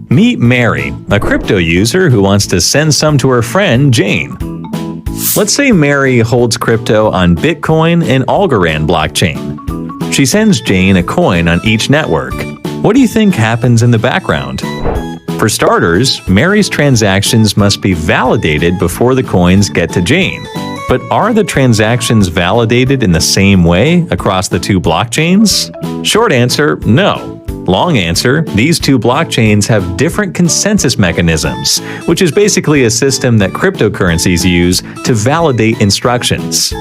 Meet Mary, a crypto user who wants to send some to her friend Jane. Let's say Mary holds crypto on Bitcoin and Algorand blockchain. She sends Jane a coin on each network. What do you think happens in the background? For starters, Mary's transactions must be validated before the coins get to Jane. But are the transactions validated in the same way across the two blockchains? Short answer, no. Long answer, these two blockchains have different consensus mechanisms, which is basically a system that cryptocurrencies use to validate instructions.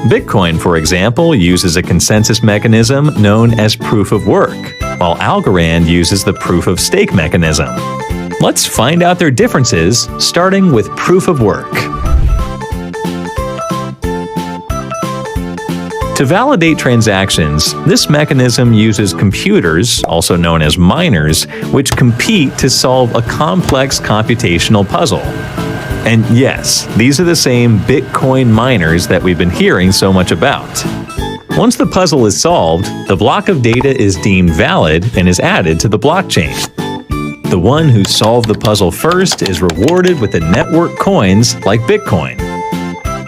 Bitcoin, for example, uses a consensus mechanism known as proof of work, while Algorand uses the proof of stake mechanism. Let's find out their differences, starting with proof of work. To validate transactions, this mechanism uses computers, also known as miners, which compete to solve a complex computational puzzle. And yes, these are the same Bitcoin miners that we've been hearing so much about. Once the puzzle is solved, the block of data is deemed valid and is added to the blockchain. The one who solved the puzzle first is rewarded with the network coins like Bitcoin.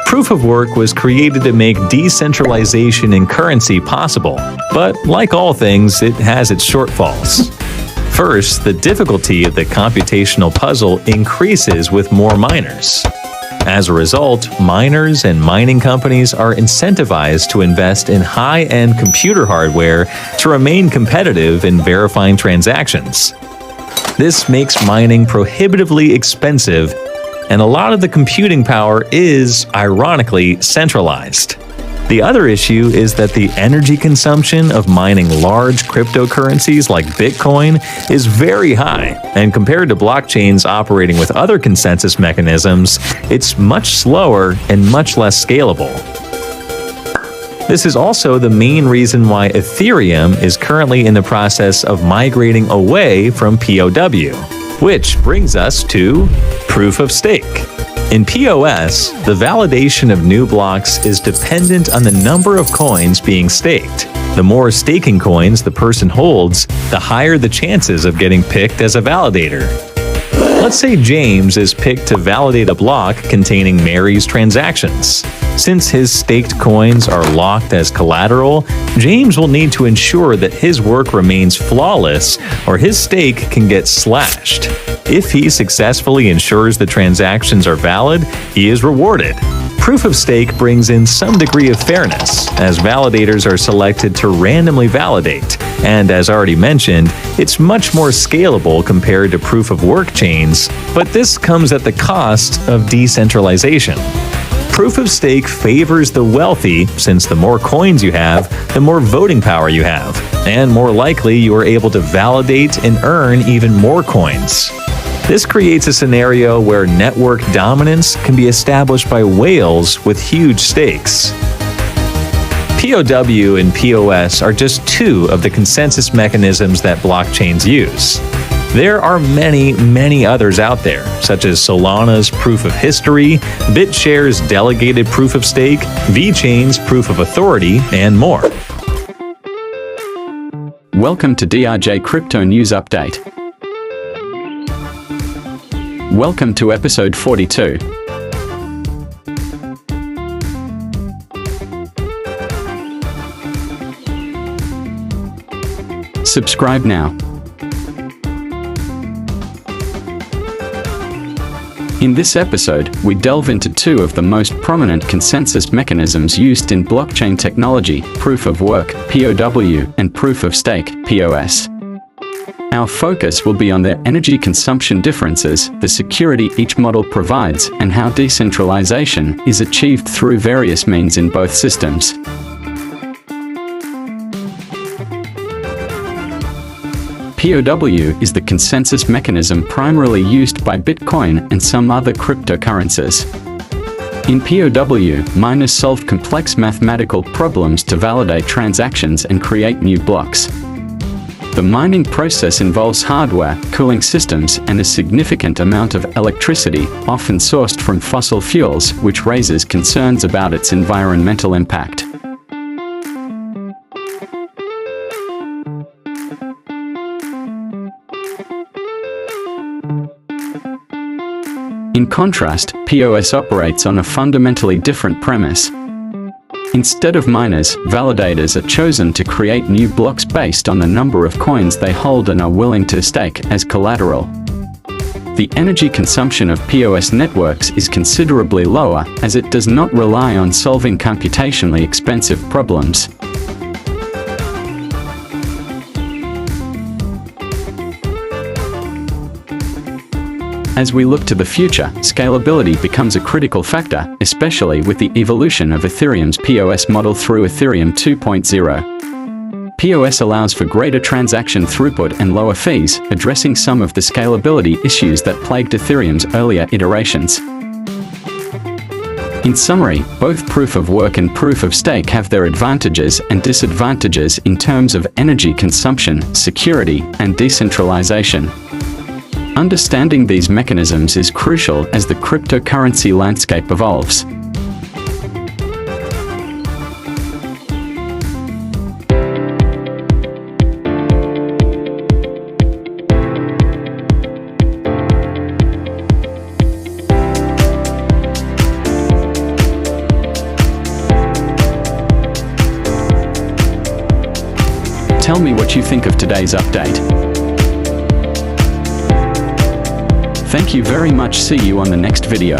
Proof of work was created to make decentralization in currency possible, but like all things, it has its shortfalls. First, the difficulty of the computational puzzle increases with more miners. As a result, miners and mining companies are incentivized to invest in high-end computer hardware to remain competitive in verifying transactions. This makes mining prohibitively expensive, and a lot of the computing power is, ironically, centralized. The other issue is that the energy consumption of mining large cryptocurrencies like Bitcoin is very high, and compared to blockchains operating with other consensus mechanisms, it's much slower and much less scalable. This is also the main reason why Ethereum is currently in the process of migrating away from PoW. Which brings us to proof of stake. In PoS, the validation of new blocks is dependent on the number of coins being staked. The more staking coins the person holds, the higher the chances of getting picked as a validator. Let's say James is picked to validate a block containing Mary's transactions. Since his staked coins are locked as collateral, James will need to ensure that his work remains flawless or his stake can get slashed. If he successfully ensures the transactions are valid, he is rewarded. Proof of stake brings in some degree of fairness, as validators are selected to randomly validate, and as already mentioned, it's much more scalable compared to proof of work chains, but this comes at the cost of decentralization. Proof of stake favors the wealthy, since the more coins you have, the more voting power you have, and more likely you are able to validate and earn even more coins. This creates a scenario where network dominance can be established by whales with huge stakes. PoW and PoS are just two of the consensus mechanisms that blockchains use. There are many, many others out there, such as Solana's Proof of History, BitShare's Delegated Proof of Stake, VeChain's Proof of Authority, and more. Welcome to DRJ Crypto News Update. Welcome to episode 42. Subscribe now. In this episode, we delve into two of the most prominent consensus mechanisms used in blockchain technology: proof of work, PoW, and proof of stake, PoS. Our focus will be on their energy consumption differences, the security each model provides, and how decentralization is achieved through various means in both systems. PoW is the consensus mechanism primarily used by Bitcoin and some other cryptocurrencies. In PoW, miners solve complex mathematical problems to validate transactions and create new blocks. The mining process involves hardware, cooling systems, and a significant amount of electricity, often sourced from fossil fuels, which raises concerns about its environmental impact. In contrast, PoS operates on a fundamentally different premise. Instead of miners, validators are chosen to create new blocks based on the number of coins they hold and are willing to stake as collateral. The energy consumption of PoS networks is considerably lower, as it does not rely on solving computationally expensive problems. As we look to the future, scalability becomes a critical factor, especially with the evolution of Ethereum's PoS model through Ethereum 2.0. PoS allows for greater transaction throughput and lower fees, addressing some of the scalability issues that plagued Ethereum's earlier iterations. In summary, both proof of work and proof of stake have their advantages and disadvantages in terms of energy consumption, security, and decentralization. Understanding these mechanisms is crucial as the cryptocurrency landscape evolves. Tell me what you think of today's update. Thank you very much. See you on the next video.